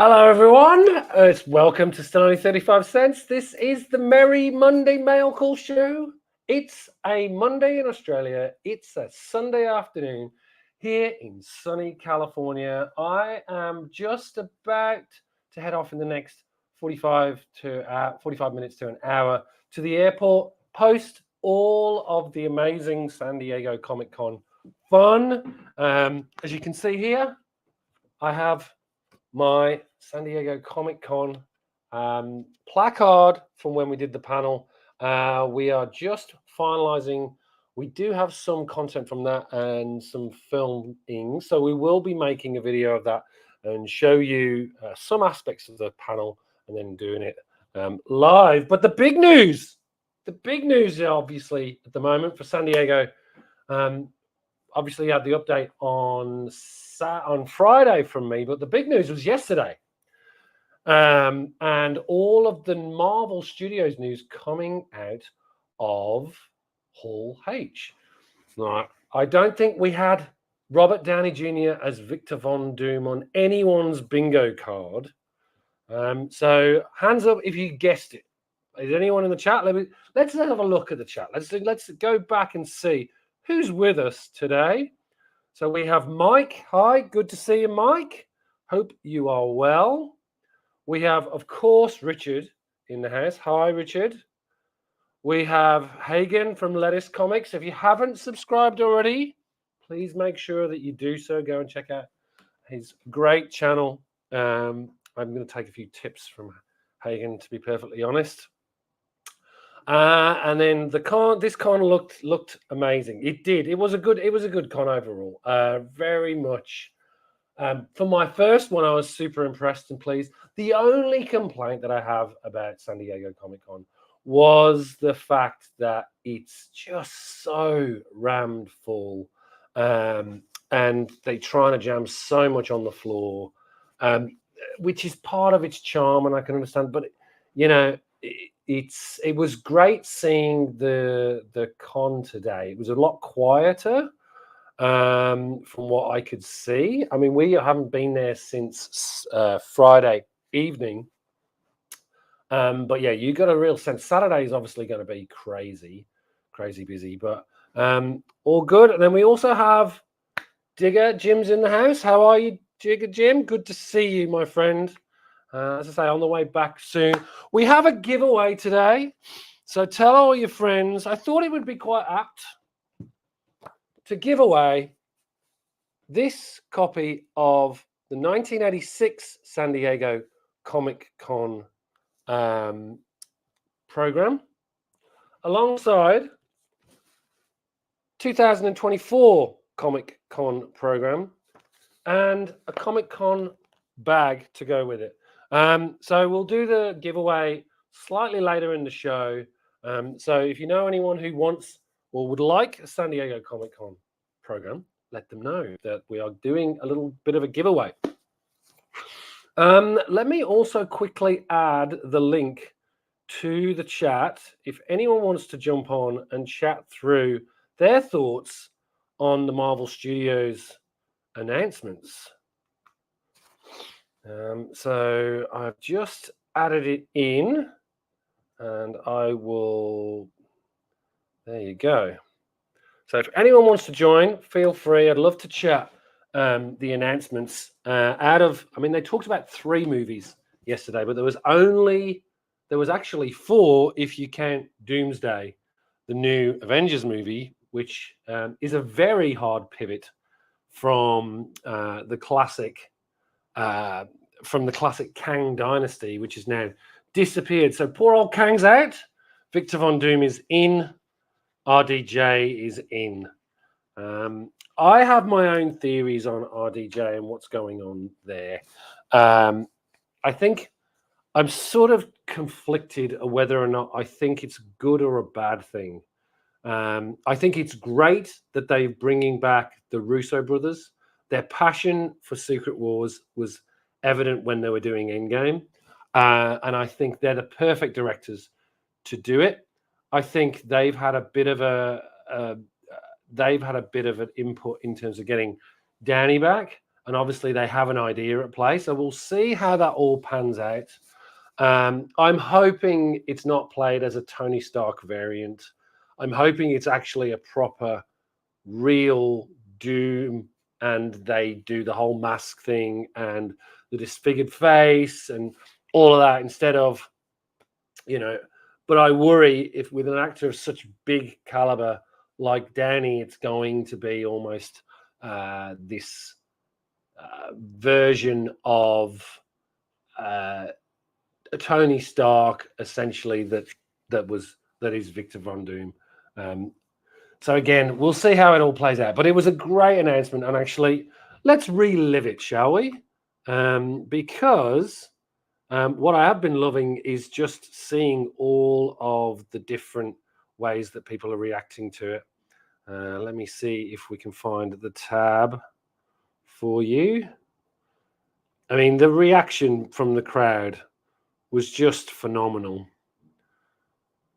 Hello, everyone. It's welcome to Still Only 35 Cents. This is the Merry Monday Mailcall Show. It's a Monday in Australia. It's a Sunday afternoon here in sunny California. I am just about to head off in the next 45 minutes to an hour to the airport, post all of the amazing San Diego Comic-Con fun. As you can see here, I have my San Diego Comic-Con placard from when we did the panel. We are just finalizing. We do have some content from that and some filming, so we will be making a video of that and show you some aspects of the panel and then doing it live. But the big news obviously at the moment for San Diego, obviously had the update on Friday from me, but the big news was yesterday. And all of the Marvel Studios news coming out of Hall H. Now, I don't think we had Robert Downey Jr. as Victor Von Doom on anyone's bingo card. So hands up if you guessed it. Is anyone in the chat? Let's have a look at the chat. Let's go back and see who's with us today. So we have Mike. Hi, good to see you, Mike. Hope you are well. We have, of course, Richard in the house. Hi, Richard. We have Hagen from Lettuce Comics. If you haven't subscribed already, please make sure that you do so. Go and check out his great channel. I'm going to take a few tips from Hagen, to be perfectly honest. And then this con looked amazing. It did. It was a good con overall. Very much. For my first one, I was super impressed and pleased. The only complaint that I have about San Diego Comic-Con was the fact that it's just so rammed full, and they trying to jam so much on the floor, which is part of its charm, and I can understand. But you know, it was great seeing the con today. It was a lot quieter from what I could see. I mean, we haven't been there since Friday evening, but yeah, you got a real sense. Saturday is obviously going to be crazy busy, but all good. And then we also have Digger. Jim's in the house. How are you, Digger Jim? Good to see you, my friend. As I say, on the way back soon. We have a giveaway today, so tell all your friends. I thought it would be quite apt to give away this copy of the 1986 San Diego Comic-Con program alongside 2024 Comic-Con program and a Comic-Con bag to go with it. So we'll do the giveaway slightly later in the show. So if you know anyone who wants or would like a San Diego Comic-Con program, let them know that we are doing a little bit of a giveaway. Let me also quickly add the link to the chat if anyone wants to jump on and chat through their thoughts on the Marvel Studios announcements. So I've just added it in, and I will. There you go. So if anyone wants to join, feel free. I'd love to chat the announcements I mean, they talked about 3 movies yesterday, but there was actually 4 if you count Doomsday, the new Avengers movie, which is a very hard pivot from the classic Kang dynasty, which has now disappeared. So poor old Kang's out. Victor Von Doom is in. RDJ is in. I have my own theories on RDJ and what's going on there. I think I'm sort of conflicted whether or not I think it's good or a bad thing. I think it's great that they're bringing back the Russo brothers. Their passion for Secret Wars was evident when they were doing Endgame, and I think they're the perfect directors to do it. I think they've had a bit of an input in terms of getting Downey back, and obviously they have an idea at play. So we'll see how that all pans out. I'm hoping it's not played as a Tony Stark variant. I'm hoping it's actually a proper, real Doom, and they do the whole mask thing and the disfigured face and all of that instead of, but I worry if with an actor of such big caliber like Downey, it's going to be almost this version of Tony Stark, essentially that is Victor Von Doom. So again, we'll see how it all plays out. But it was a great announcement, and actually, let's relive it, shall we? Because what I have been loving is just seeing all of the different ways that people are reacting to it. Let me see if we can find the tab for you. I mean, the reaction from the crowd was just phenomenal.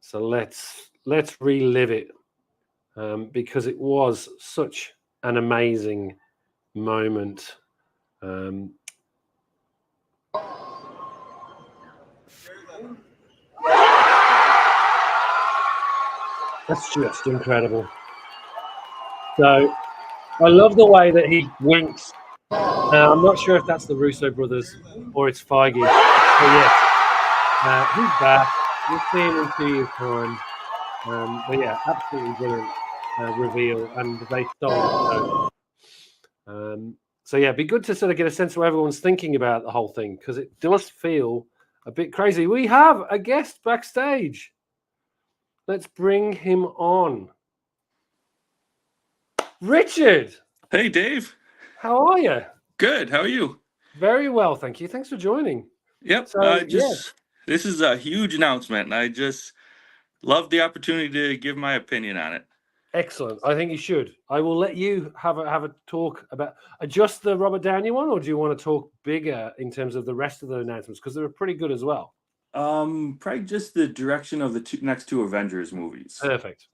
So let's relive it because it was such an amazing moment. That's just incredible. So I love the way that he winks. I'm not sure if that's the Russo brothers or it's Feige. But yes, he's back. We'll see him in 2 years' time. But yeah, absolutely brilliant reveal, and they stole it. So yeah, it'd be good to sort of get a sense of what everyone's thinking about the whole thing, because it does feel a bit crazy. We have a guest backstage. Let's bring him on. Richard. Hey, Dave. How are you? Good. How are you? Very well, thank you. Thanks for joining. Yep. So, This is a huge announcement, and I just love the opportunity to give my opinion on it. Excellent. I think you should. I will let you have a talk about just the Robert Downey one, or do you want to talk bigger in terms of the rest of the announcements, because they're pretty good as well? Probably just the direction of the next two Avengers movies. Perfect.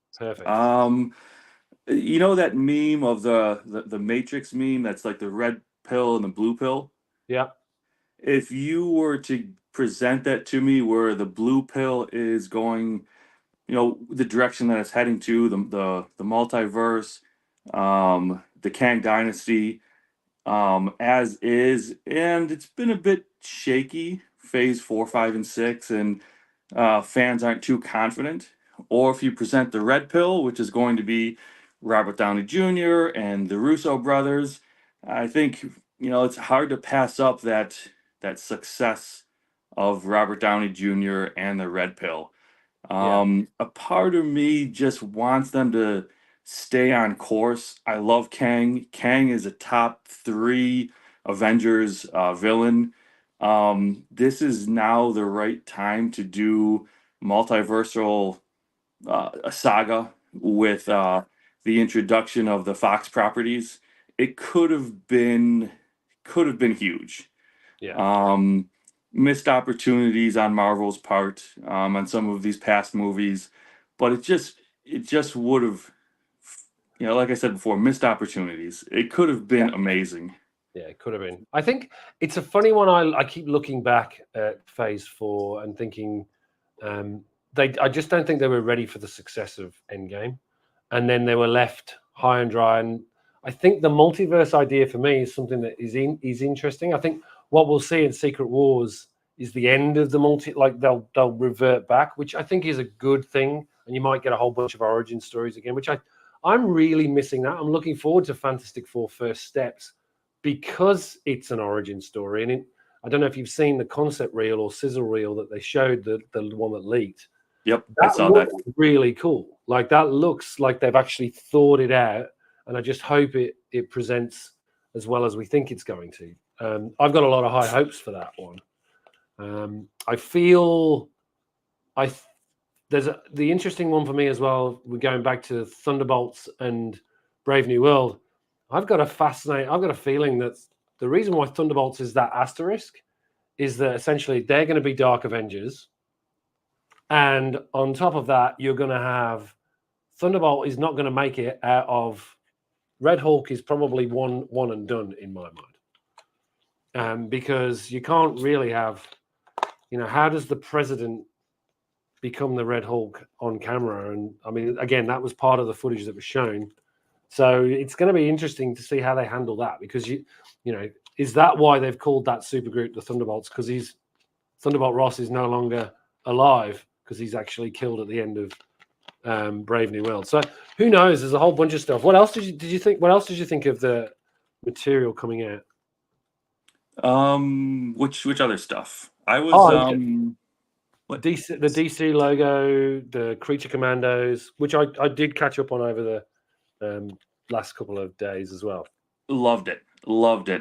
You know that meme of the Matrix meme that's like the red pill and the blue pill? Yeah. If you were to present that to me where the blue pill is going, the direction that it's heading to, the multiverse, the Kang Dynasty, as is, and it's been a bit shaky, phase 4, 5, and 6, and fans aren't too confident. Or if you present the red pill, which is going to be Robert Downey Jr. and the Russo brothers, I think it's hard to pass up that success of Robert Downey Jr. and the red pill. A part of me just wants them to stay on course. I love Kang. Kang is a top 3 Avengers villain. This is now the right time to do multiversal a saga with the introduction of the Fox properties. It could have been huge. Yeah. Missed opportunities on Marvel's part on some of these past movies, but it just would have, like I said before, missed opportunities. It could have been amazing. Yeah, it could have been. I think it's a funny one. I keep looking back at Phase 4 and thinking I just don't think they were ready for the success of Endgame, and then they were left high and dry. And I think the multiverse idea for me is something that is interesting. I think what we'll see in Secret Wars is the end of the they'll revert back, which I think is a good thing, and you might get a whole bunch of origin stories again, which I'm really missing that. I'm looking forward to Fantastic Four First Steps because it's an origin story, and I don't know if you've seen the concept reel or sizzle reel that they showed, the one that leaked. Yep, I saw that. Really cool. Like that looks like they've actually thought it out, and I just hope it presents as well as we think it's going to. I've got a lot of high hopes for that one. I feel there's the interesting one for me as well. We're going back to Thunderbolts and Brave New World. I've got a feeling that the reason why Thunderbolts is that asterisk is that essentially they're going to be Dark Avengers. And on top of that, you're going to have Thunderbolt is not going to make it out of Red Hulk is probably one and done in my mind. because you can't really have, how does the president become the Red Hulk on camera? And I mean, again, that was part of the footage that was shown. So it's going to be interesting to see how they handle that, because is that why they've called that supergroup the Thunderbolts? Because Thunderbolt Ross is no longer alive, because he's actually killed at the end of Brave New World. So who knows? There's a whole bunch of stuff. What else did you think? What else did you think of the material coming out? Which other stuff? I was what? the DC logo, the Creature Commandos, which I did catch up on over the last couple of days as well. Loved it.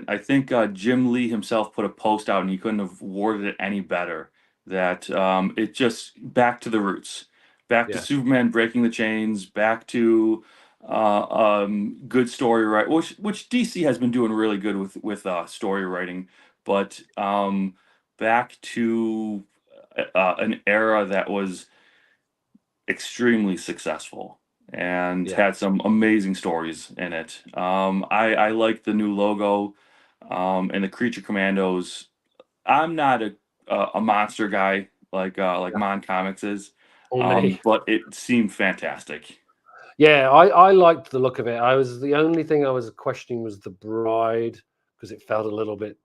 I think Jim Lee himself put a post out, and he couldn't have worded it any better. That it just back to the roots, back to Superman breaking the chains, back to good story writing, which DC has been doing really good with story writing, but back to an era that was extremely successful and had some amazing stories in it. I like the new logo and the Creature Commandos. I'm not a monster guy like Mon Comics is, but it seemed fantastic. Yeah, I liked the look of it. The only thing I was questioning was the bride, because it felt a little bit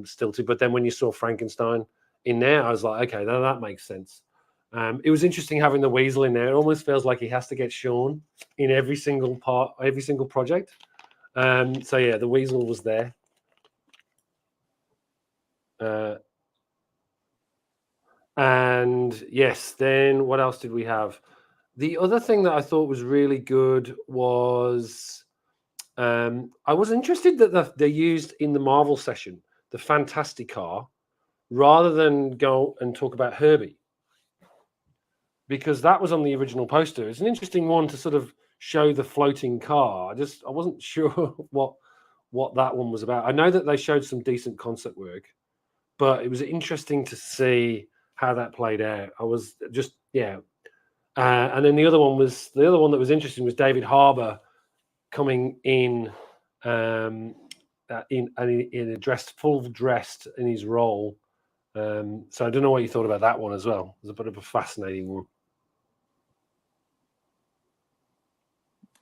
stilted. But then when you saw Frankenstein in there, I was like, okay, now that makes sense. It was interesting having the Weasel in there. It almost feels like he has to get shown in every single project. So yeah, the Weasel was there. And yes, then what else did we have? The other thing that I thought was really good was I was interested that they used in the Marvel session the Fantastic Car rather than go and talk about Herbie, because that was on the original poster. It's an interesting one to sort of show the floating car. I wasn't sure what that one was about. I know that they showed some decent concept work, but it was interesting to see how that played out. I was just and then the other one that was interesting was David Harbour coming in full dressed in his role. So I don't know what you thought about that one as well. It was a bit of a fascinating one.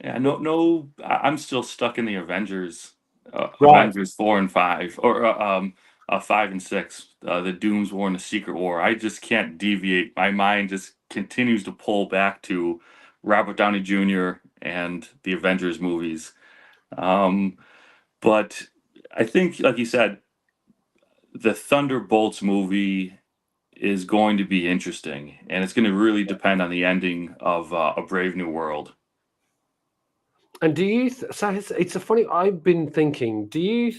Yeah, no, I'm still stuck in the Avengers, Avengers 4 and 5, or 5 and 6, the Dooms War and the Secret War. I just can't deviate. My mind just continues to pull back to Robert Downey Jr. and the Avengers movies. But I think, like you said, the Thunderbolts movie is going to be interesting, and it's going to really depend on the ending of A Brave New World. And do you? So it's a funny. I've been thinking. Do you?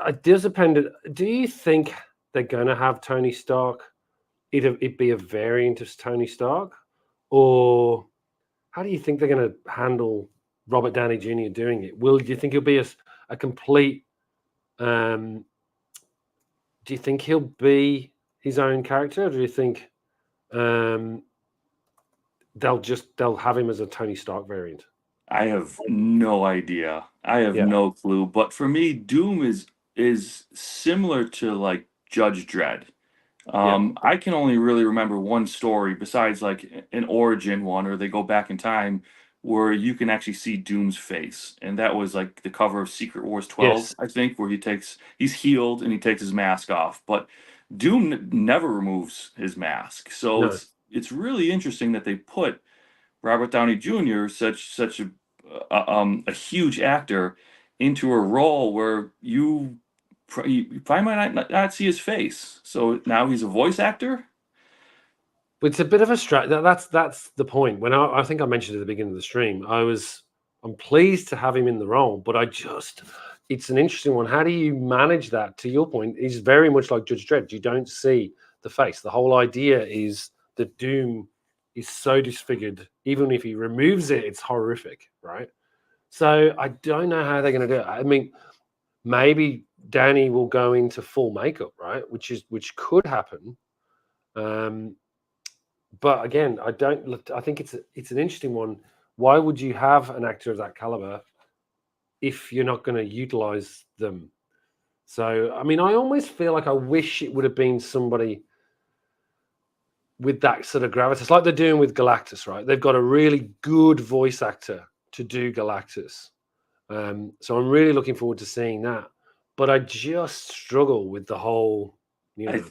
It does depend. Do you think they're going to have Tony Stark? It be a variant of Tony Stark, or how do you think they're going to handle Robert Downey Jr. doing it? Do you think he'll be a complete? Do you think he'll be his own character, or do you think they'll have him as a Tony Stark variant? I have no idea. I have no clue. But for me, Doom is similar to like Judge Dredd. I can only really remember one story besides like an origin one, or they go back in time, where you can actually see Doom's face, and that was like the cover of Secret Wars 12, I think, where he's healed and he takes his mask off, but Doom never removes his mask. So it's really interesting that they put Robert Downey Jr., such a huge actor, into a role where you probably might not see his face. So now he's a voice actor. It's a bit of a that's the point. When I think I mentioned at the beginning of the stream, I'm pleased to have him in the role, but it's an interesting one. How do you manage that? To your point, he's very much like Judge Dredd. You don't see the face. The whole idea is that Doom is so disfigured. Even if he removes it, it's horrific, right? So I don't know how they're going to do it. I mean, maybe Danny will go into full makeup, right? Which could happen. But again, I think it's an interesting one. Why would you have an actor of that caliber if you're not going to utilize them? So, I mean, I almost feel like I wish it would have been somebody with that sort of gravitas, like they're doing with Galactus, right? They've got a really good voice actor to do Galactus. So I'm really looking forward to seeing that. But I just struggle with the whole,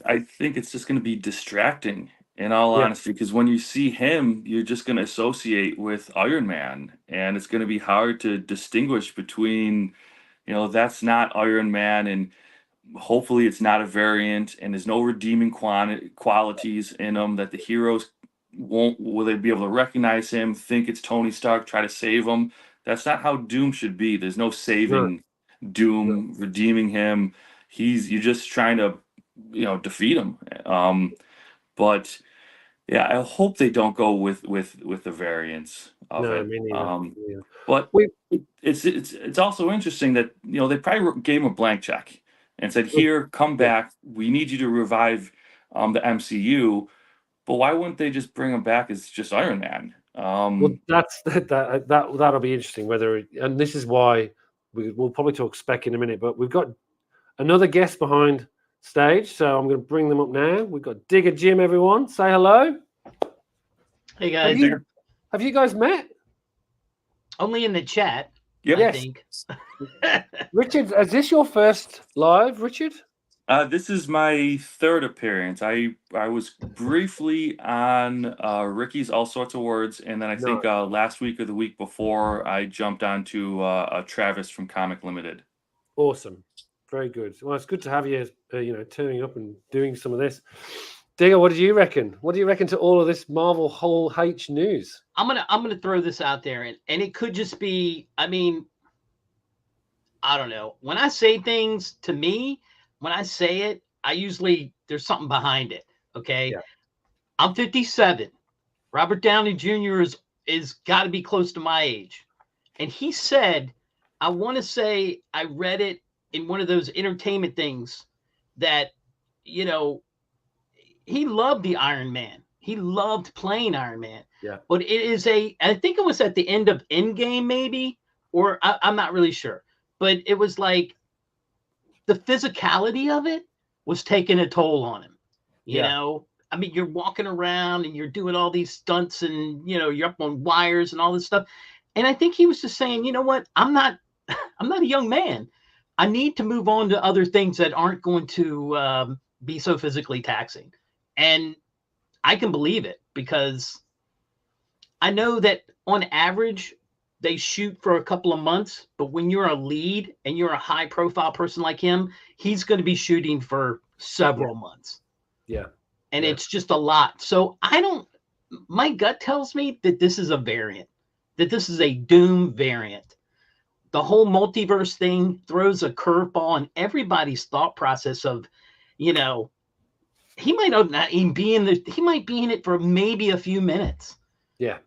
I think it's just going to be distracting, in all yeah, honesty, because when you see him, you're just going to associate with Iron Man, and it's going to be hard to distinguish between, that's not Iron Man, and hopefully it's not a variant, and there's no redeeming qualities in him that the heroes will they be able to recognize him, think it's Tony Stark, try to save him. That's not how Doom should be. There's no no, saving no, Doom, redeeming him. You're just trying to, defeat him. But yeah, I hope they don't go with the variants of no, it. me neither. Yeah. But We, it's also interesting that they probably gave him a blank check and said, "Here, come yeah. back. We need you to revive the MCU." But why wouldn't they just bring him back as just Iron Man? Well, that'll be interesting. And this is why we'll probably talk spec in a minute. But we've got another guest behind stage, so I'm going to bring them up now. We've got Digger Jim. Everyone, say hello. Hey guys, Have you guys met? only in the chat. Yep. I Yes. think. Richard, is this your first live, Richard? This is my third appearance. I was briefly on Ricky's All Sorts of Words, and then I think last week or the week before I jumped onto Travis from Comic Limited. Awesome, very good. Well, it's good to have you, turning up and doing some of this. Digger, what do you reckon? What do you reckon to all of this Marvel Whole H news? I'm gonna throw this out there, and it could just be. I mean, I don't know. When I say things, to me, when I say it, I usually there's something behind it. Okay, Yeah. I'm 57. Robert Downey Jr. is got to be close to my age, and he said, I want to say I read it in one of those entertainment things that he loved the Iron Man. He loved playing Iron Man. Yeah. But I think it was at the end of Endgame, maybe, or I'm not really sure. But it was like the physicality of it was taking a toll on him. You know, I mean, you're walking around and you're doing all these stunts and, you're up on wires and all this stuff. And I think he was just saying, you know what? I'm not a young man. I need to move on to other things that aren't going to be so physically taxing. And I can believe it because I know that on average, they shoot for a couple of months, but when you're a lead and you're a high profile person like him, he's going to be shooting for several months. Yeah. And it's just a lot. So my gut tells me that this is a variant, that this is a Doom variant. The whole multiverse thing throws a curveball in everybody's thought process of, he might not even be he might be in it for maybe a few minutes. Yeah.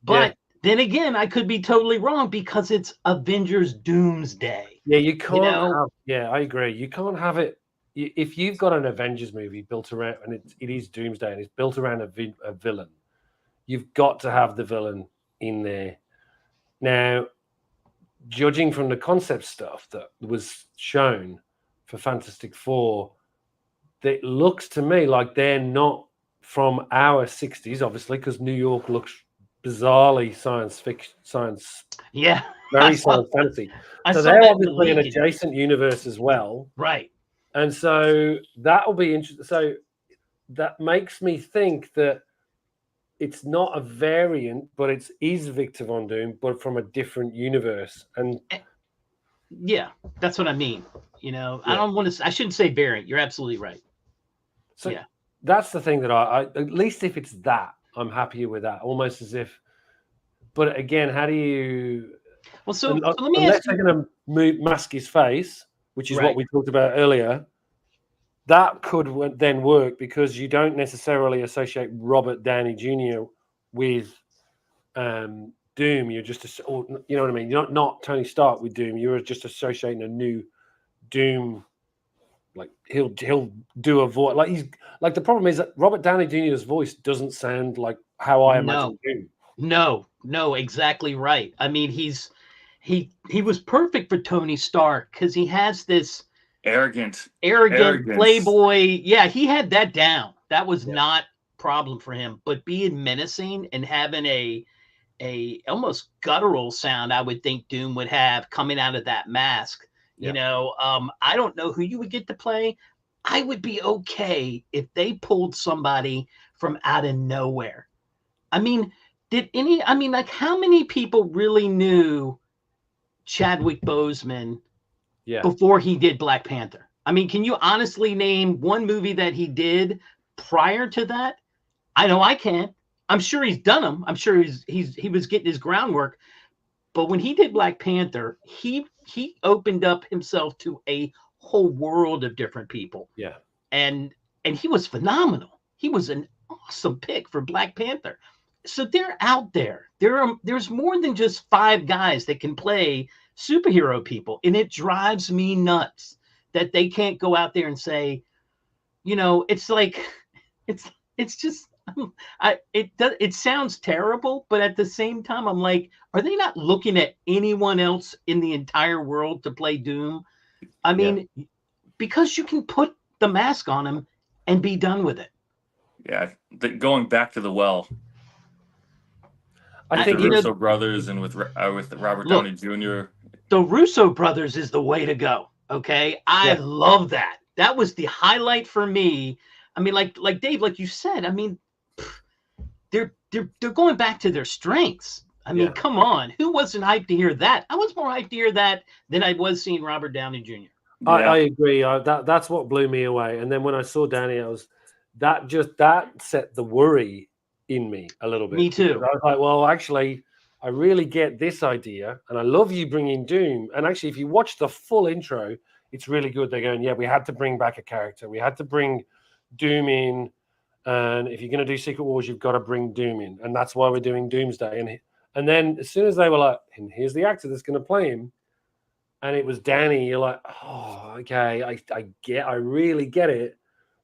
But then again, I could be totally wrong because it's Avengers Doomsday. Yeah, you can't I agree. You can't have it. If you've got an Avengers movie built around, and it is Doomsday, and it's built around a villain, you've got to have the villain in there. Now, judging from the concept stuff that was shown for Fantastic Four, it looks to me like they're not from our 60s, obviously, because New York looks bizarrely science fiction, very science fantasy. So they're obviously an adjacent universe as well. Right. And so that will be interesting. So that makes me think that it's not a variant, but it is Victor Von Doom, but from a different universe. And yeah, that's what I mean. I shouldn't say variant. You're absolutely right. So that's the thing that I at least if it's that, I'm happier with that. Almost as if, but again, how do you? Well, so let me unless ask they're going to mask his face, which is what we talked about earlier, that could then work because you don't necessarily associate Robert Downey Jr. with Doom. You're just, you know what I mean? You're not Tony Stark with Doom. You're just associating a new Doom. Like he'll do a voice like the problem is that Robert Downey Jr.'s voice doesn't sound like how I imagine Doom. No, exactly right. I mean, he was perfect for Tony Stark because he has this Arrogant. arrogant Arrogance. playboy. Yeah, he had that down. That was Yeah. not problem for him. But being menacing and having a almost guttural sound, I would think Doom would have coming out of that mask. Yeah. I don't know who you would get to play. I would be okay if they pulled somebody from out of nowhere. I mean, like how many people really knew Chadwick Boseman Yeah. before he did Black Panther? I mean, can you honestly name one movie that he did prior to that? I know I can't. I'm sure he's done them. I'm sure he was getting his groundwork. But when he did Black Panther, he opened up himself to a whole world of different people. Yeah. And he was phenomenal. He was an awesome pick for Black Panther. So they're out there. There's more than just 5 guys that can play superhero people, and it drives me nuts that they can't go out there and say, it's like it's just it sounds terrible, but at the same time I'm like, are they not looking at anyone else in the entire world to play Doom? I mean, because you can put the mask on him and be done with it. Yeah, going back to the well. I think the Russo brothers and with Robert Downey Jr. The Russo brothers is the way to go. Okay, I love that. That was the highlight for me. I mean, like Dave, like you said, I mean, they're going back to their strengths. I mean, come on, who wasn't hyped to hear that? I was more hyped to hear that than I was seeing Robert Downey Jr. Yeah. I agree. That's what blew me away. And then when I saw Danny, that set the worry in me a little bit. Me too. I was like, well, actually, I really get this idea, and I love you bringing Doom. And actually, if you watch the full intro, it's really good. They're going, we had to bring back a character. We had to bring Doom in. And if you're going to do Secret Wars, you've got to bring Doom in. And that's why we're doing Doomsday. And then as soon as they were like, and here's the actor that's going to play him, and it was Danny, you're like, oh, okay, I really get it.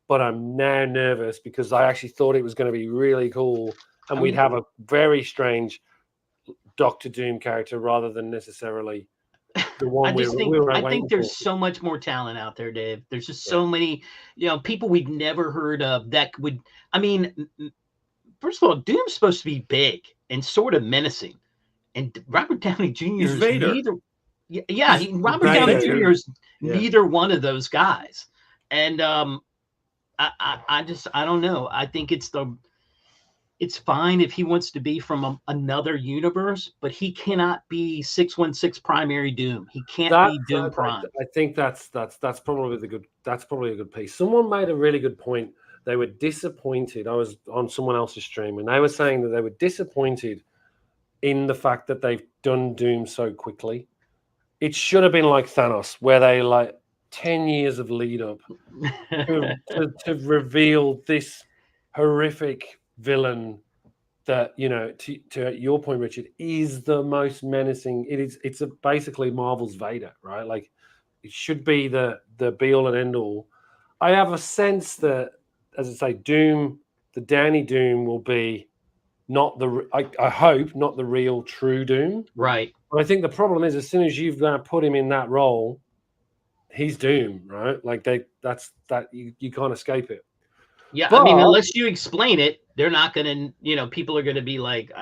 But I'm now nervous because I actually thought it was going to be really cool. And we'd have a very strange Doctor Doom character rather than necessarily the one I think there's so much more talent out there, Dave. There's just so many, people we've never heard of that would, I mean, first of all, Doom's supposed to be big and sort of menacing. And Robert Downey Jr. is neither. Robert Downey Jr. is neither one of those guys. And I don't know. I think it's fine if he wants to be from another universe, but he cannot be 616 primary Doom. He can't be Doom Prime. I think that's probably a good piece. Someone made a really good point. They were disappointed. I was on someone else's stream, and they were saying that they were disappointed in the fact that they've done Doom so quickly. It should have been like Thanos, where they 10 years of lead up to reveal this horrific villain that, to your point, Richard, is the most menacing. It's basically Marvel's Vader, right? Like, it should be the be all and end all. I have a sense that, as I say, Doom, the Danny Doom, will be not I hope not the real true Doom, right? But I think the problem is, as soon as you've put him in that role, he's Doom, right? Like you can't escape it. Yeah, but, I mean, unless you explain it, they're not going to, people are going to be like,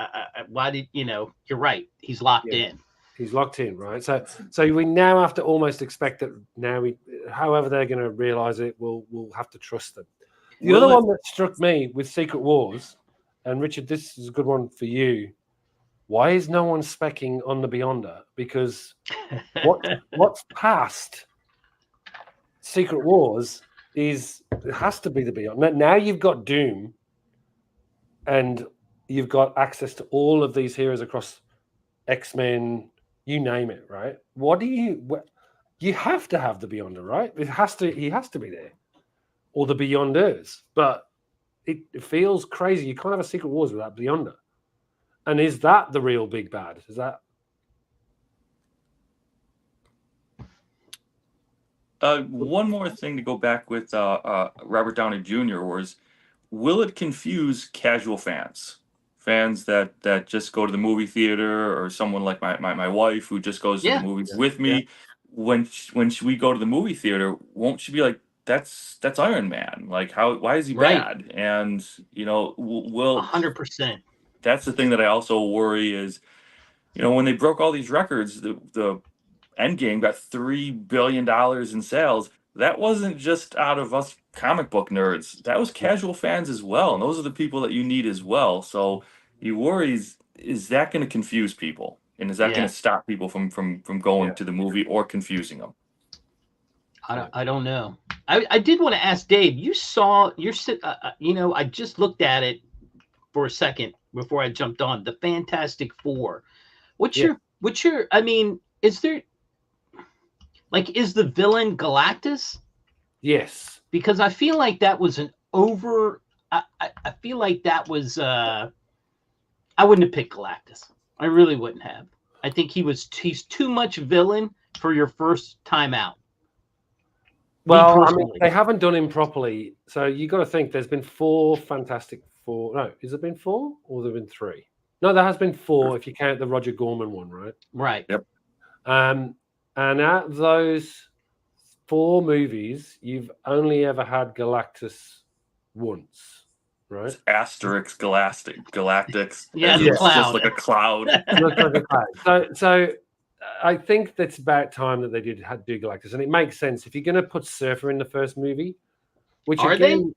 why did, you're right. He's locked in. He's locked in, right? So we now have to almost expect that however they're going to realize it, we'll have to trust them. The other one that struck me with Secret Wars, and Richard, this is a good one for you. Why is no one speccing on the Beyonder? Because what's past Secret Wars it has to be the Beyond. Now you've got Doom, and you've got access to all of these heroes across X-Men, you name it, right? You have to have the Beyonder, right? He has to be there, or the Beyonders. But it feels crazy. You can't have a Secret Wars without Beyonder. And is that the real big bad? Is that? One more thing to go back with Robert Downey Jr. was, will it confuse casual fans that just go to the movie theater, or someone like my wife who just goes to the movies with me? when we go to the movie theater, won't she be like, that's Iron Man? Like, why is he Right. bad? And will 100%. that's the thing that I also worry is, when they broke all these records, the Endgame got $3 billion in sales. That wasn't just out of us comic book nerds. That was casual fans as well. And those are the people that you need as well. So you worry, is that going to confuse people? And is that going Yeah. to stop people from going Yeah. to the movie or confusing them? I don't know. I did want to ask Dave. You saw I just looked at it for a second before I jumped on the Fantastic Four. What's Yeah. your? I mean, is there is the villain Galactus? Yes. Because I feel like that was an over. I feel like that was. I wouldn't have picked Galactus. I really wouldn't have. I think he's too much villain for your first time out. Well, I mean, they haven't done him properly. So you got to think there's been 4 Fantastic Four. No, has there been 4 or there been 3? No, there has been 4 if you count the Roger Corman one, right? Right. Yep. And out of those 4 movies, you've only ever had Galactus once, right? Asterix Galactics. Yeah, the cloud. Just like a cloud. Looks like a cloud. So I think that's about time that they do Galactus, and it makes sense if you're going to put Surfer in the first movie. Which Are again, they?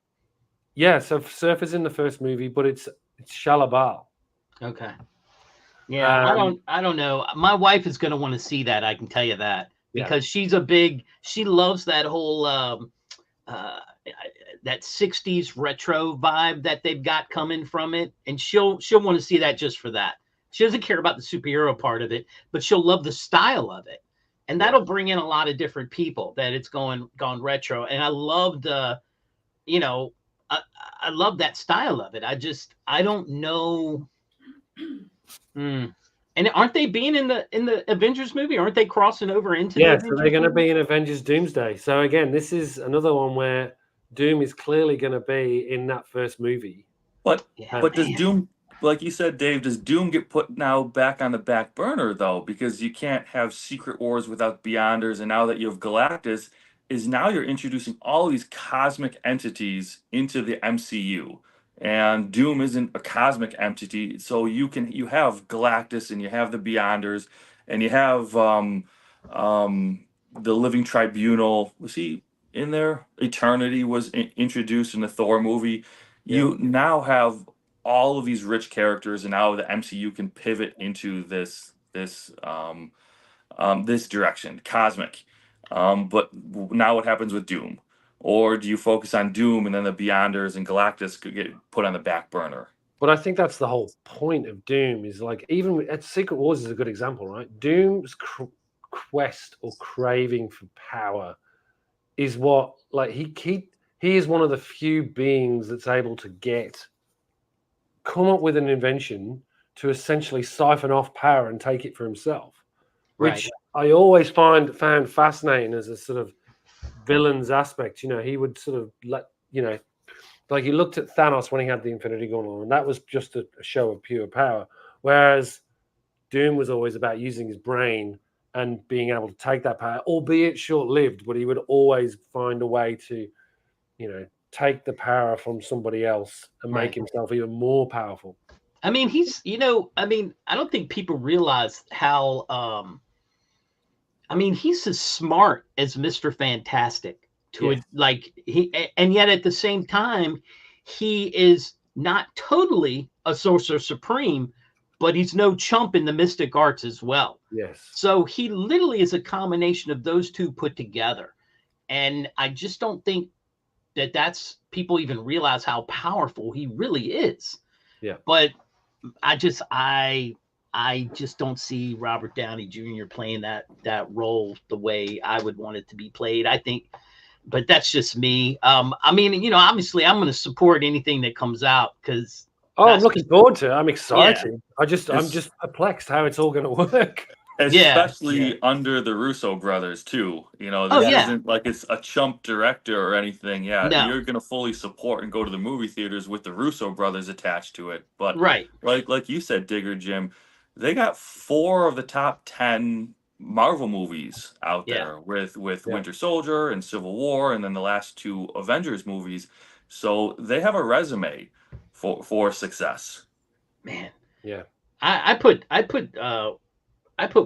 Yeah, so Surfer's in the first movie, but it's Shalabal. Okay. Yeah, I don't know. My wife is going to want to see that. I can tell you that because she loves that whole that 60s retro vibe that they've got coming from it, and she'll want to see that just for that. She doesn't care about the superhero part of it, but she'll love the style of it, and that'll bring in a lot of different people. That it's gone retro, and I loved I love that style of it. I don't know. And aren't they being in the Avengers movie? Aren't they crossing over into? Yeah, so they're going to be in Avengers Doomsday. So again, this is another one where Doom is clearly going to be in that first movie. But does Doom, like you said, Dave, does Doom get put now back on the back burner though? Because you can't have Secret Wars without Beyonders, and now that you have Galactus, now you're introducing all these cosmic entities into the MCU. And Doom isn't a cosmic entity, so you have Galactus and you have the Beyonders and you have the Living Tribunal. Was he in there? Eternity was introduced in the Thor movie. You now have all of these rich characters, and now the MCU can pivot into this direction, cosmic. But now what happens with Doom? Or do you focus on Doom and then the Beyonders and Galactus could get put on the back burner? But I think that's the whole point of Doom is like, even at Secret Wars is a good example, right? Doom's quest or craving for power is what, like, he is one of the few beings that's able to come up with an invention to essentially siphon off power and take it for himself, which I always found fascinating as a sort of villain's aspect. He would sort of like you looked at Thanos when he had the Infinity Gauntlet, and that was just a show of pure power, whereas Doom was always about using his brain and being able to take that power, albeit short-lived, but he would always find a way to take the power from somebody else and make himself even more powerful. I mean, I don't think people realize how he's as smart as Mr. Fantastic and yet at the same time, he is not totally a Sorcerer Supreme, but he's no chump in the mystic arts as well. Yes. So he literally is a combination of those two put together. And I just don't think that's people even realize how powerful he really is. Yeah. But I just don't see Robert Downey Jr. playing that role the way I would want it to be played. I think, but that's just me. Obviously I'm going to support anything that comes out because. Oh, I'm looking forward to it. I'm excited. Yeah. I'm just perplexed how it's all going to work. Especially under the Russo brothers too. This isn't like it's a chump director or anything. Yeah, no. You're gonna fully support and go to the movie theaters with the Russo brothers attached to it. But right, like you said, Digger Jim, they got 4 of the top 10 Marvel movies out Yeah. there with Yeah. Winter Soldier and Civil War, and then the last two Avengers movies. So they have a resume for success. Man, Yeah. I put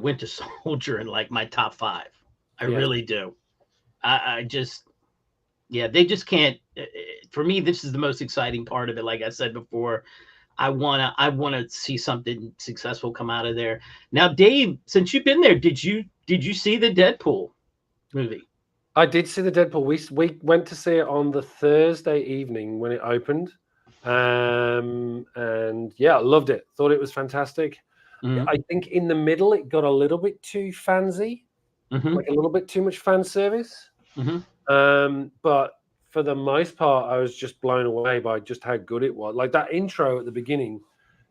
Winter Soldier in like my top 5. I Yeah. really do. I just, yeah, they just can't. For me, this is the most exciting part of it. Like I said before, I wanna see something successful come out of there. Now, Dave, since you've been there, did you see the Deadpool movie? I did see the Deadpool. We went to see it on the Thursday evening when it opened, and yeah, I loved it. Thought it was fantastic. Mhm. I think in the middle it got a little bit too fansy, Mhm. like a little bit too much fan service. Mhm. But for the most part, I was just blown away by just how good it was. Like that intro at the beginning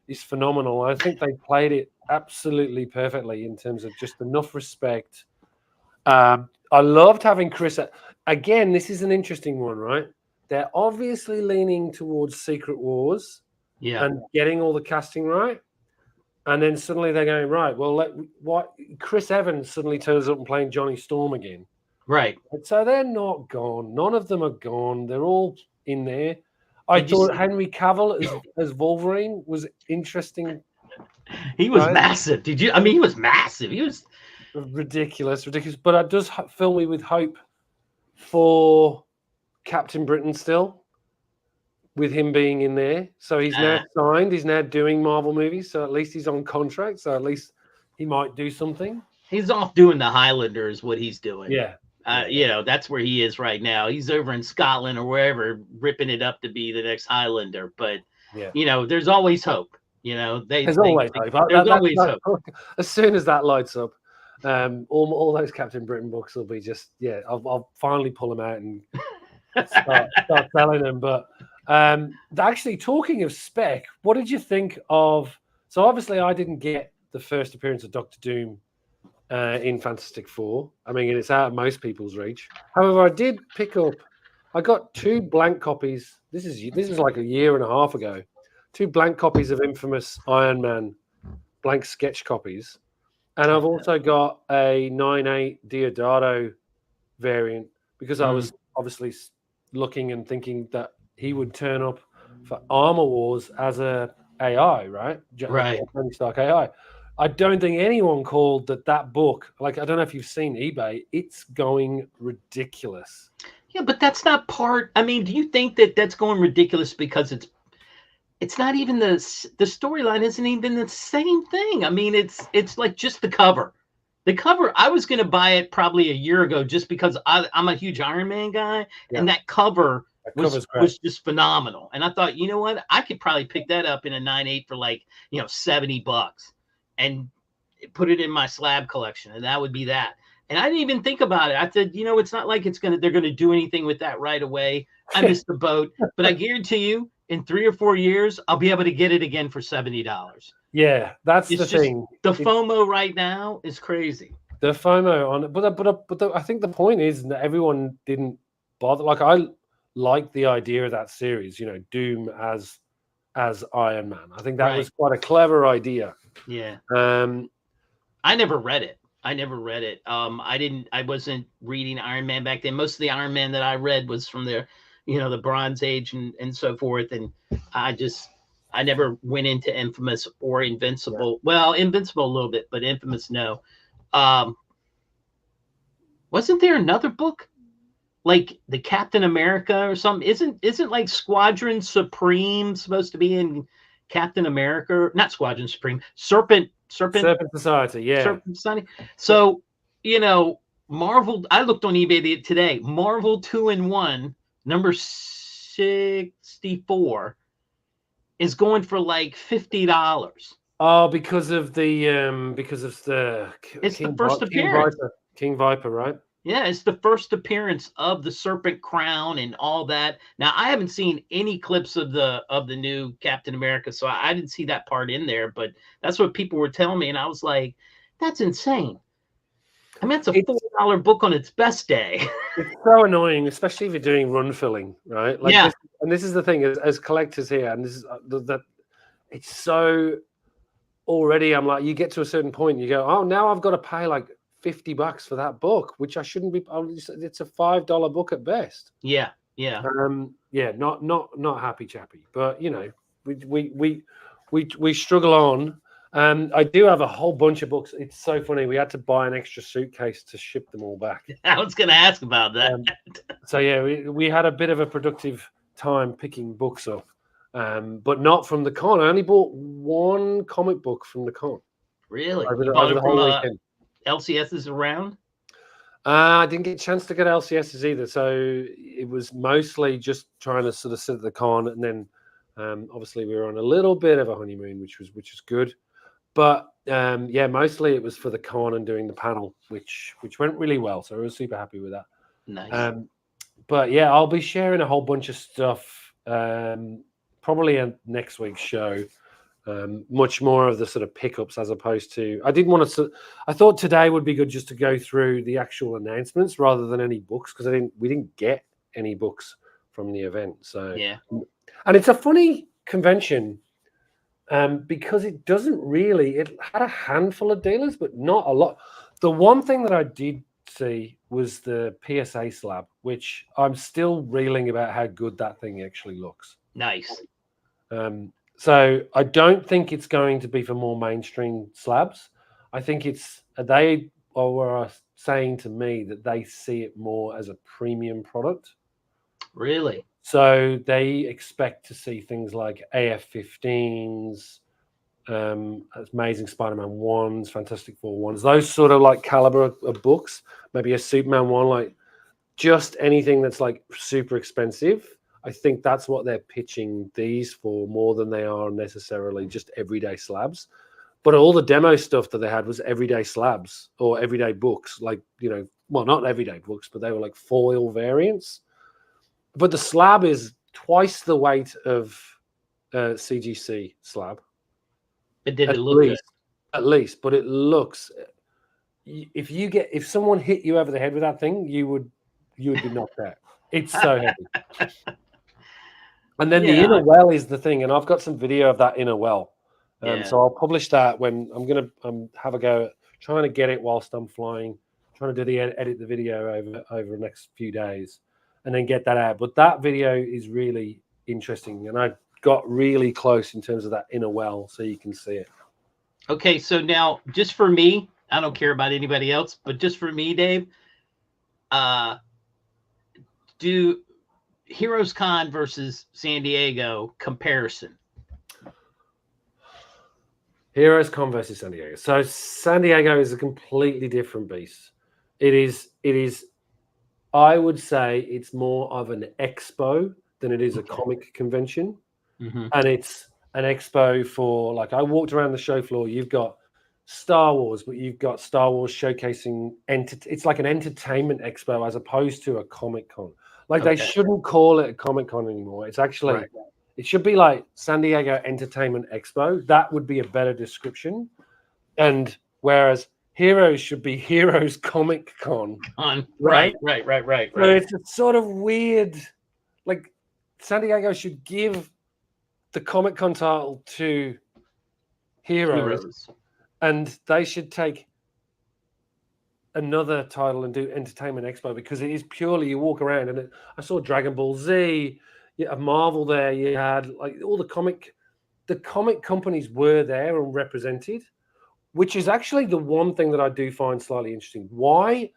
is phenomenal. I think they played it absolutely perfectly in terms of just enough respect. I loved having Chris. Again, this is an interesting one, right? They're obviously leaning towards Secret Wars Yeah. and getting all the casting right. And then suddenly they're going, right, well, what Chris Evans suddenly turns up and playing Johnny Storm again. Right. So they're not gone. None of them are gone. They're all in there. I Did you thought see- Henry Cavill as Wolverine was interesting. He was Right. massive. Did you? I mean, he was massive. He was Ridiculous. But it does fill me with hope for Captain Britain still, with him being in there. So he's now signed. He's now doing Marvel movies. So at least he's on contract. So at least he might do something. He's off doing the Highlander is what he's doing. Yeah. You know, that's where he is right now. He's over in Scotland or wherever, ripping it up to be the next Highlander. But Yeah. you know, there's always hope. You know, There's always hope. There's always hope. As soon as that lights up, all those Captain Britain books will be just I'll finally pull them out and start selling them. But actually, talking of spec, what did you think of? So obviously, I didn't get the first appearance of Doctor Doom in Fantastic Four. I mean, it's out of most people's reach. However, I did pick up. I got 2 blank copies. This is like a year and a half ago. 2 blank copies of Infamous Iron Man, blank sketch copies, and I've also got a 9/8 Deodato variant because I was obviously looking and thinking that he would turn up for Armor Wars as a AI, right? Right. Tony Stark AI. I don't think anyone called that book. Like, I don't know if you've seen eBay. It's going ridiculous. Yeah, but that's not part. I mean, do you think that that's going ridiculous because it's not even the storyline isn't even the same thing. I mean, it's like just the cover. The cover, I was going to buy it probably a year ago just because I'm a huge Iron Man guy, and that cover was just phenomenal. And I thought, you know what? I could probably pick that up in a 9/8 for like, $70 and put it in my slab collection, and that would be that. And I didn't even think about it. I said, it's not like they're going to do anything with that right away. I missed the boat, but I guarantee you, in 3 or 4 years, I'll be able to get it again for $70. Yeah, that's the thing. The FOMO right now is crazy. The FOMO on it, but I think the point is that everyone didn't bother. Like, I like the idea of that series. Doom as Iron Man. I think that was quite a clever idea. Yeah. I never read it. I wasn't reading Iron Man back then. Most of the Iron Man that I read was from the Bronze Age and so forth. And I never went into Infamous or Invincible. Yeah. Well, Invincible a little bit, but Infamous, no. Wasn't there another book like the Captain America or something? Isn't like Squadron Supreme supposed to be in Captain America? Not Squadron Supreme, Serpent Society, yeah. Serpent Society. So, Marvel, I looked on eBay today. Marvel 2-in-1, number 64, is going for like $50. Oh, because of the it's the first appearance. King Viper, right? Yeah, it's the first appearance of the Serpent Crown and all that. Now, I haven't seen any clips of the new Captain America, so I didn't see that part in there, but that's what people were telling me, and I was like, that's insane. I mean, it's a $4 book on its best day. It's so annoying, especially if you're doing run filling, right? Like, yeah. This is the thing, as collectors here, and this is that it's so already, I'm like, you get to a certain point, you go, oh, now I've got to pay like $50 for that book, which I shouldn't be. It's a $5 book at best. Yeah. Yeah, not happy chappy, but you know, we struggle on. I do have a whole bunch of books. It's so funny. We had to buy an extra suitcase to ship them all back. I was going to ask about that. So yeah, we had a bit of a productive time picking books up, but not from the con. I only bought one comic book from the con. Really? Over You bought the it whole from weekend. LCS's around? I didn't get a chance to get LCSs either, so it was mostly just trying to sort of sit at the con, and then obviously we were on a little bit of a honeymoon, which was good. But yeah, mostly it was for the con and doing the panel, which went really well. So I was super happy with that. Nice. But yeah, I'll be sharing a whole bunch of stuff probably in next week's show. Much more of the sort of pickups as opposed to. I thought today would be good just to go through the actual announcements rather than any books, because we didn't get any books from the event. So yeah, and it's a funny convention. Because it doesn't really. It had a handful of dealers, but not a lot. The one thing that I did see was the PSA slab, which I'm still reeling about how good that thing actually looks. nice. So I don't think it's going to be for more mainstream slabs. I think they were saying to me that they see it more as a premium product. Really? So they expect to see things like AF-15s, Amazing Spider-Man 1s, Fantastic Four 1s, those sort of like caliber of books, maybe a Superman 1, like just anything that's like super expensive. I think that's what they're pitching these for more than they are necessarily just everyday slabs. But all the demo stuff that they had was everyday slabs or everyday books, like, you know, well, not everyday books, but they were like foil variants. But the slab is twice the weight of CGC slab. But did it look good? At least, but it looks. If someone hit you over the head with that thing, you would be knocked out. It's so heavy. And then the inner well is the thing, and I've got some video of that inner well. So I'll publish that when I'm gonna have a go at trying to get it whilst I'm flying, trying to do edit the video over the next few days, and then get that out. But that video is really interesting, and I got really close in terms of that inner well, so you can see it. Okay, so now just for me, I don't care about anybody else, but just for me, Dave, do Heroes Con versus San Diego comparison? Heroes Con versus San Diego. So San Diego is a completely different beast. It is. I would say it's more of an expo than it is a comic convention. Mm-hmm. And it's an expo for, like, I walked around the show floor. You've got Star Wars, but you've got Star Wars showcasing. It's like an entertainment expo as opposed to a Comic Con. Like, they shouldn't call it a Comic Con anymore. It's actually, it should be like San Diego Entertainment Expo. That would be a better description. And whereas Heroes should be Heroes Comic Con. Right. So it's a sort of weird, like, San Diego should give the Comic Con title to Heroes. And they should take another title and do Entertainment Expo, because it is purely, you walk around and I saw Dragon Ball Z, you have Marvel there, you had like all the comic companies were there and represented, which is actually the one thing that I do find slightly interesting. Why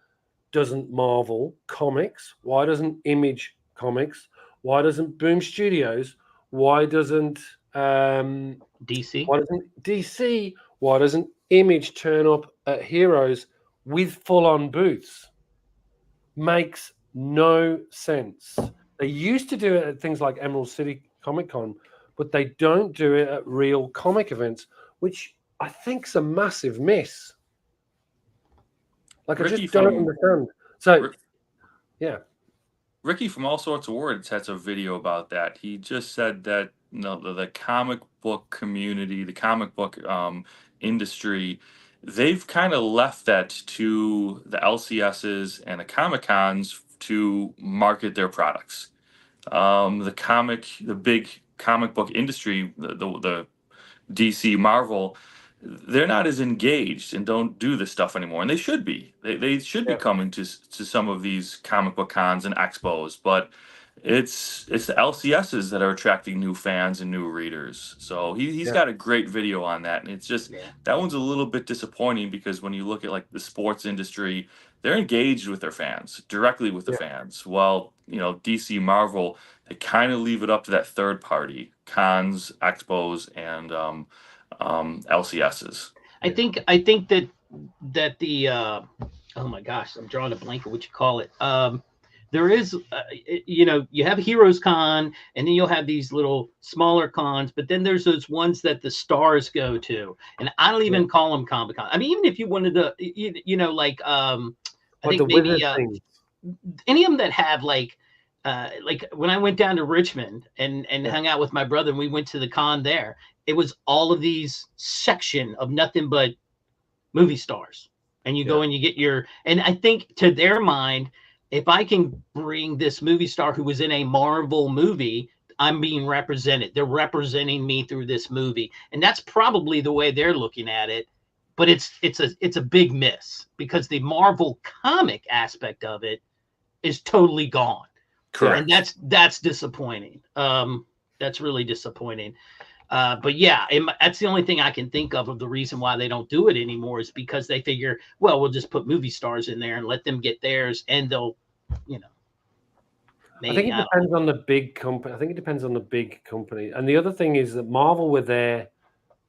doesn't Marvel Comics, why doesn't Image Comics, why doesn't Boom Studios, why doesn't DC, why doesn't Image turn up at Heroes with full-on booths? Makes no sense. They used to do it at things like Emerald City Comic Con, but they don't do it at real comic events, which I think's a massive miss. Like, Ricky, I just don't understand. So, yeah. Ricky from All Sorts of Words has a video about that. He just said that, you know, the comic book community, the comic book industry, they've kind of left that to the LCSs and the Comic Cons to market their products. The big comic book industry, the DC, Marvel, they're not as engaged and don't do this stuff anymore, and they should be. They should be Yeah. coming to some of these comic book cons and expos, but it's the LCSs that are attracting new fans and new readers. So he's Yeah. got a great video on that, and it's just Yeah. that one's a little bit disappointing because when you look at like the sports industry, they're engaged with their fans, directly with the Yeah. fans. While DC Marvel, they kind of leave it up to that third party, cons, expos, and LCSs. I think that the oh my gosh, I'm drawing a blank of what you call it. There is, you have Heroes Con, and then you'll have these little smaller cons, but then there's those ones that the stars go to, and I don't even call them Comic Con. I mean, even if you wanted to, like I Like think the maybe wizard things. any of them that have like when I went down to Richmond and hung out with my brother, and we went to the con there, it was all of these section of nothing but movie stars, and you go and you get your, and I think to their mind, if I can bring this movie star who was in a Marvel movie, I'm being represented. They're representing me through this movie, and that's probably the way they're looking at it. But it's a big miss because the Marvel comic aspect of it is totally gone. Correct. And that's disappointing. That's really disappointing. But yeah, that's the only thing I can think of the reason why they don't do it anymore is because they figure, well, we'll just put movie stars in there and let them get theirs, and they'll, maybe, I think it depends on the big company. I think it depends on the big company. And the other thing is that Marvel were there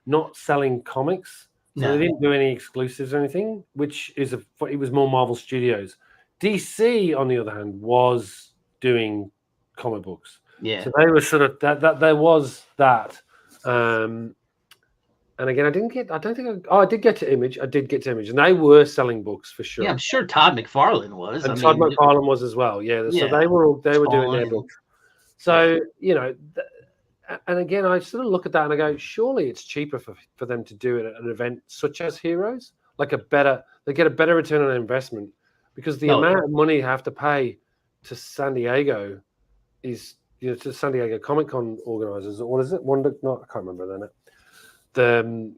not selling comics. So they didn't do any exclusives or anything, which is it was more Marvel Studios. DC, on the other hand, was doing comic books. Yeah. So they were sort of that there was that. And again, I did get to Image. I did get to Image, and they were selling books for sure. Yeah, I'm sure Todd McFarlane was. And Todd McFarlane was as well. Yeah. So they were doing their books. So and again, I sort of look at that and I go, surely it's cheaper for them to do it at an event such as Heroes, they get a better return on investment, because the amount of money you have to pay to San Diego is, to San Diego Comic Con organizers. What is it? I can't remember their name.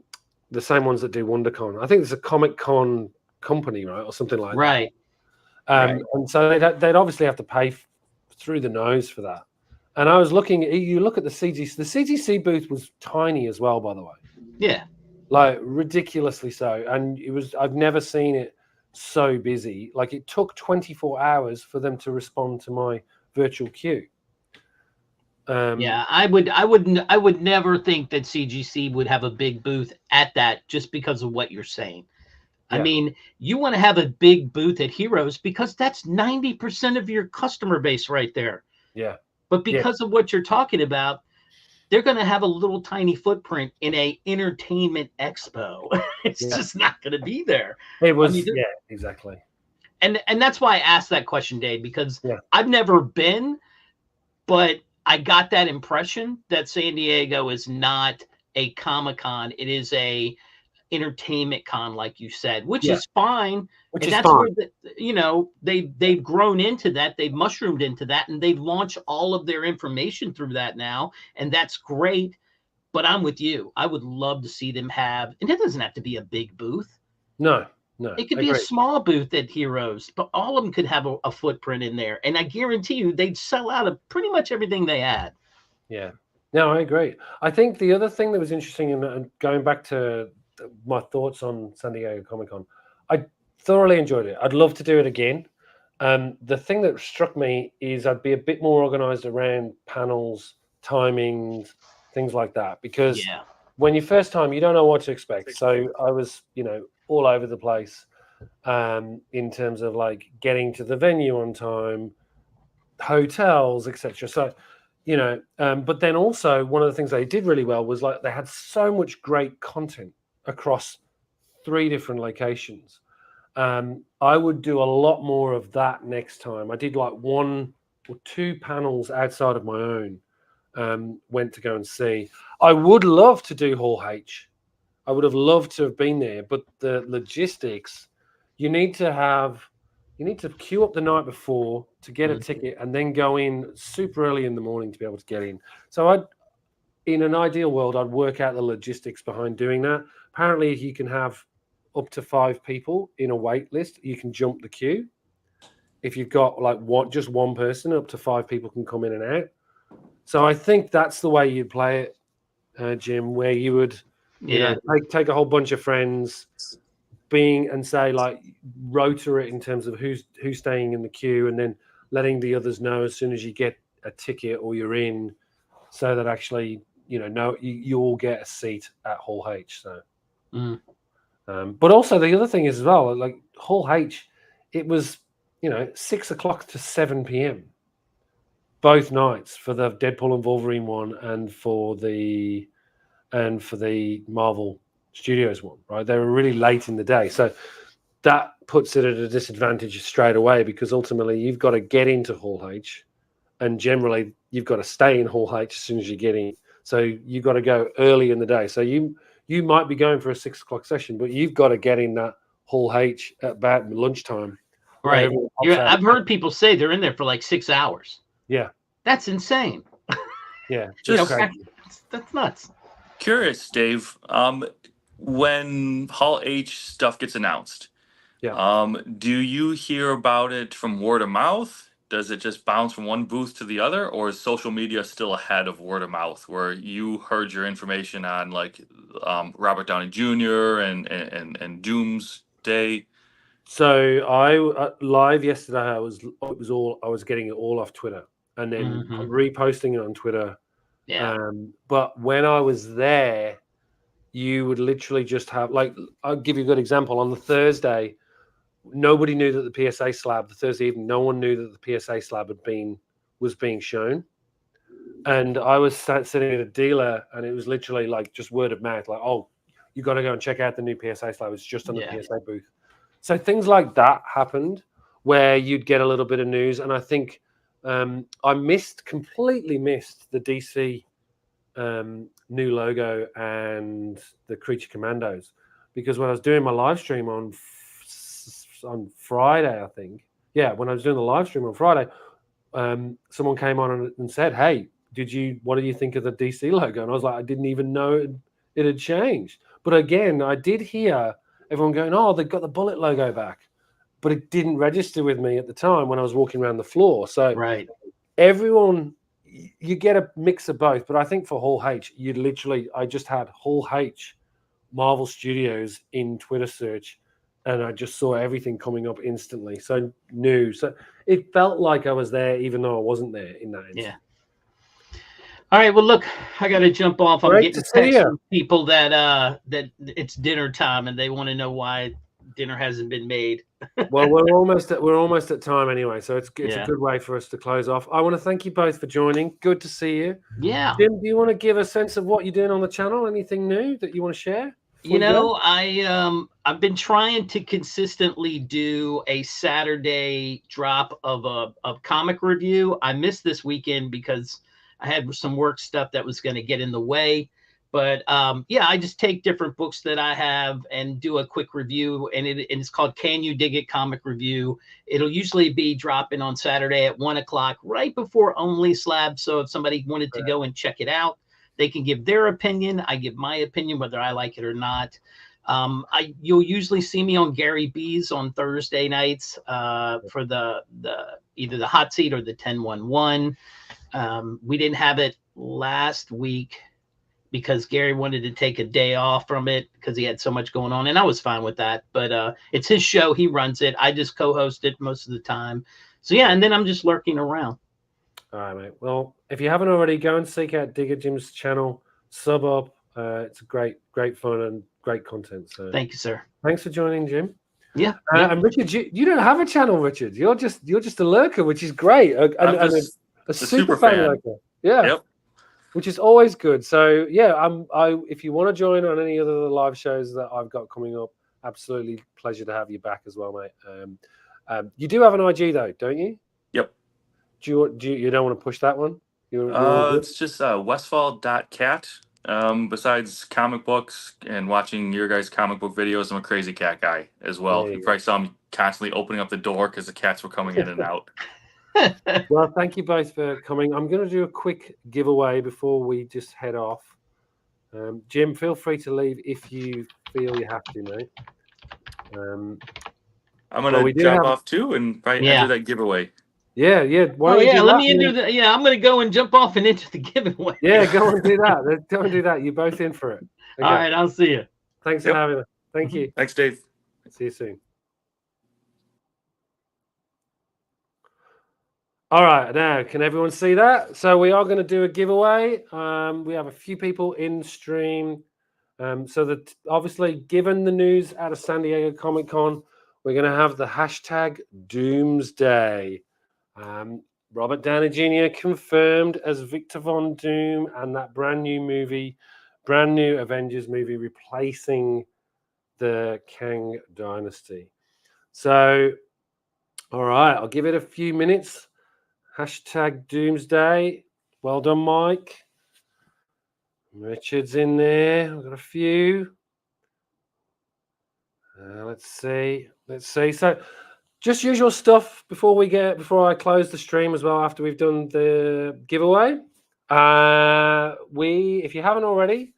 The same ones that do WonderCon. I think it's a Comic Con company, right, or something like that. Right. And so they'd obviously have to pay through the nose for that. And I was looking. You look at the CGC. The CGC booth was tiny as well, by the way. Yeah. Like ridiculously so. And I've never seen it so busy. Like it took 24 hours for them to respond to my virtual queue. Yeah, I would never think that CGC would have a big booth at that just because of what you're saying. Yeah. I mean, you want to have a big booth at Heroes because that's 90% of your customer base right there. Yeah. But because of what you're talking about, they're going to have a little tiny footprint in a entertainment expo. It's just not going to be there. It was, exactly. And that's why I asked that question, Dave, because I've never been, but I got that impression that San Diego is not a Comic-Con. It is a entertainment con, like you said, which is fine. Which is that's fine. Where they've grown into that, they've mushroomed into that, and they've launched all of their information through that now, and that's great. But I'm with you. I would love to see them have, and it doesn't have to be a big booth. No. It could be a small booth at Heroes, but all of them could have a footprint in there, and I guarantee you they'd sell out of pretty much everything they had. Yeah. No, I agree. I think the other thing that was interesting, and going back to my thoughts on San Diego Comic-Con, I thoroughly enjoyed it. I'd love to do it again. The thing that struck me is I'd be a bit more organized around panels, timings, things like that, because when you first time, you don't know what to expect. So I was, all over the place in terms of like getting to the venue on time, hotels, etc. So, but then also one of the things they did really well was like they had so much great content across 3 different locations. I would do a lot more of that next time. I did like 1 or 2 panels outside of my own. Went to go and see. I would love to do Hall H. I would have loved to have been there, but the logistics, you need to queue up the night before to get a ticket and then go in super early in the morning to be able to get in. So in an ideal world, I'd work out the logistics behind doing that. Apparently, you can have up to 5 people in a wait list. You can jump the queue. If you've got like just one person, up to 5 people can come in and out. So I think that's the way you'd play it, Jim, where you would, you know, take a whole bunch of friends, and say like rotor it in terms of who's staying in the queue, and then letting the others know as soon as you get a ticket or you're in, so that actually you all get a seat at Hall H. So, but also the other thing is as well, like Hall H, it was 6 o'clock to 7 p.m. both nights for the Deadpool and Wolverine one and for the Marvel Studios one, right? They were really late in the day. So that puts it at a disadvantage straight away, because ultimately you've got to get into Hall H, and generally you've got to stay in Hall H as soon as you get in. So you've got to go early in the day. So you might be going for a 6 o'clock session, but you've got to get in that Hall H at about lunchtime. Right. I've heard people say they're in there for like 6 hours. Yeah. That's insane. Yeah. That's nuts. Curious, Dave. When Hall H stuff gets announced, do you hear about it from word of mouth? Does it just bounce from one booth to the other, or is social media still ahead of word of mouth, where you heard your information on like Robert Downey Jr. and Doomsday? So I live yesterday. I was getting it all off Twitter, and then reposting it on Twitter. Yeah. But when I was there, you would literally just have, like, I'll give you a good example. On the Thursday, nobody knew that the PSA slab, the Thursday evening, no one knew that the PSA slab was being shown. And I was sitting at a dealer, and it was literally like just word of mouth, like, oh, you got to go and check out the new PSA slab. It's just on the PSA booth. So things like that happened where you'd get a little bit of news. And I think I completely missed the DC new logo and the Creature Commandos, because when I was doing my live stream on Friday, I think, when I was doing the live stream on Friday, someone came on and said, hey, what did you think of the DC logo? And I was like, I didn't even know it had changed. But again, I did hear everyone going, oh, they've got the Bullet logo back, but it didn't register with me at the time when I was walking around the floor. So everyone, you get a mix of both. But I think for Hall H, I just had Hall H Marvel Studios in Twitter search, and I just saw everything coming up instantly. So new. So it felt like I was there, even though I wasn't there in that instant. Yeah. All right. Well, look, I got to jump off. I'm getting texts from people that it's dinner time, and they want to know why dinner hasn't been made. Well, we're almost at time anyway, so it's a good way for us to close off. I want to thank you both for joining. Good to see you. Yeah. Jim, do you want to give a sense of what you're doing on the channel? Anything new that you want to share? I've been trying to consistently do a Saturday drop of a comic review. I missed this weekend because I had some work stuff that was going to get in the way. But I just take different books that I have and do a quick review, and it's called Can You Dig It Comic Review. It'll usually be dropping on Saturday at 1 o'clock, right before Only Slab. So if somebody wanted to go and check it out, they can give their opinion. I give my opinion, whether I like it or not. You'll usually see me on Gary B's on Thursday nights for the either the hot seat or the 10-1-1. We didn't have it last week because Gary wanted to take a day off from it because he had so much going on, and I was fine with that. But it's his show; he runs it. I just co-host it most of the time. So and then I'm just lurking around. All right, mate. Well, if you haven't already, go and seek out Digger Jim's channel, sub up. It's great fun and great content. So thank you, sir. Thanks for joining, Jim. Yeah. And Richard, you don't have a channel, Richard. You're just a lurker, which is great. A super fan lurker. Yeah. Yep. Which is always good. So if you want to join on any other live shows that I've got coming up, absolutely pleasure to have you back as well, mate. You do have an IG though, don't you? Yep. Do you don't want to push that one? It's just westfall.cat. Besides comic books and watching your guys' comic book videos, I'm a crazy cat guy as well. You probably saw me constantly opening up the door because the cats were coming in and out. Well, thank you both for coming. I'm going to do a quick giveaway before we just head off. Jim, feel free to leave if you feel you have to, mate. I'm gonna jump off too and probably enter that giveaway. Yeah. Why Oh don't yeah, do let that? me enter the. Yeah, I'm gonna go and jump off and enter the giveaway. Yeah, go and do that. Go and do that. You're both in for it. Okay. All right, I'll see you. Thanks for having us. Thank you. Thanks, Dave. See you soon. All right, now can everyone see that? So we are going to do a giveaway. We have a few people in stream. So that obviously, given the news out of San Diego Comic-Con, we're going to have the hashtag Doomsday. Robert Downey Jr. confirmed as Victor Von Doom, and that brand new Avengers movie replacing the Kang Dynasty. So, all right, I'll give it a few minutes. Hashtag Doomsday. Well done, Mike. Richard's in there. We've got a few. Let's see. So, just usual stuff before I close the stream as well. After we've done the giveaway, if you haven't already,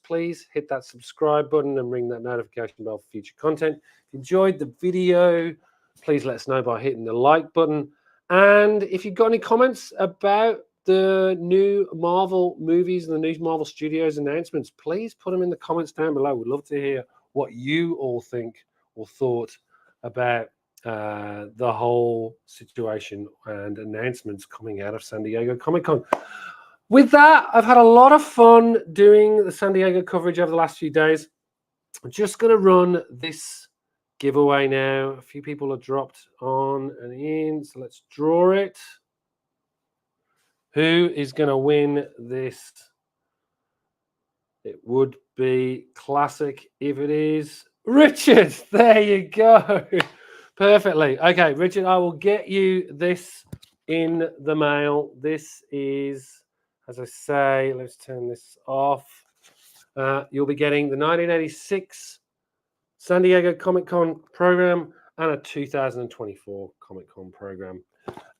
please hit that subscribe button and ring that notification bell for future content. If you enjoyed the video, please let us know by hitting the like button. And if you've got any comments about the new Marvel movies and the new Marvel Studios announcements, please put them in the comments down below. We'd love to hear what you all think or thought about the whole situation and announcements coming out of San Diego Comic-Con. With that, I've had a lot of fun doing the San Diego coverage over the last few days. I'm just going to run this giveaway now. A few people have dropped on and in, so let's draw it. Who is going to win this? It would be classic if it is Richard. There you go. Perfectly. Okay, Richard, I will get you this in the mail. This is, as I say, let's turn this off. You'll be getting the 1986 San Diego Comic-Con program and a 2024 Comic-Con program,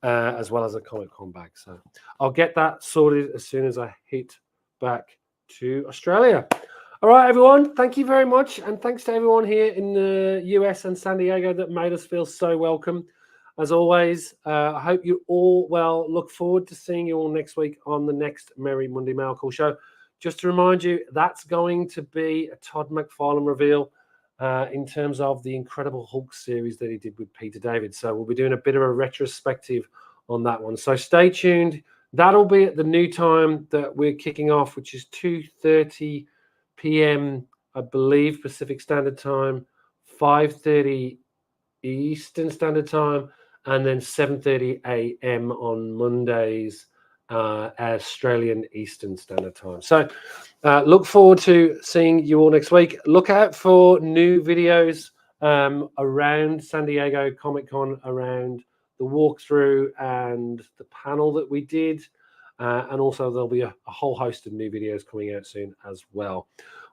as well as a Comic-Con bag. So I'll get that sorted as soon as I hit back to Australia. All right, everyone. Thank you very much. And thanks to everyone here in the US and San Diego that made us feel so welcome. As always, I hope you all well. Look forward to seeing you all next week on the next Merry Monday Mailcall Show. Just to remind you, that's going to be a Todd McFarlane reveal in terms of the Incredible Hulk series that he did with Peter David. So we'll be doing a bit of a retrospective on that one. So stay tuned. That'll be at the new time that we're kicking off, which is 2:30 p.m., I believe, Pacific Standard Time, 5:30 Eastern Standard Time, and then 7:30 a.m. on Mondays, Australian Eastern Standard Time. So look forward to seeing you all next week. Look out for new videos around San Diego Comic-Con, around the walkthrough and the panel that we did. And also there'll be a whole host of new videos coming out soon as well.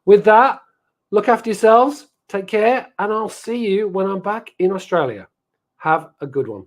With that, look after yourselves, take care, and I'll see you when I'm back in Australia. Have a good one.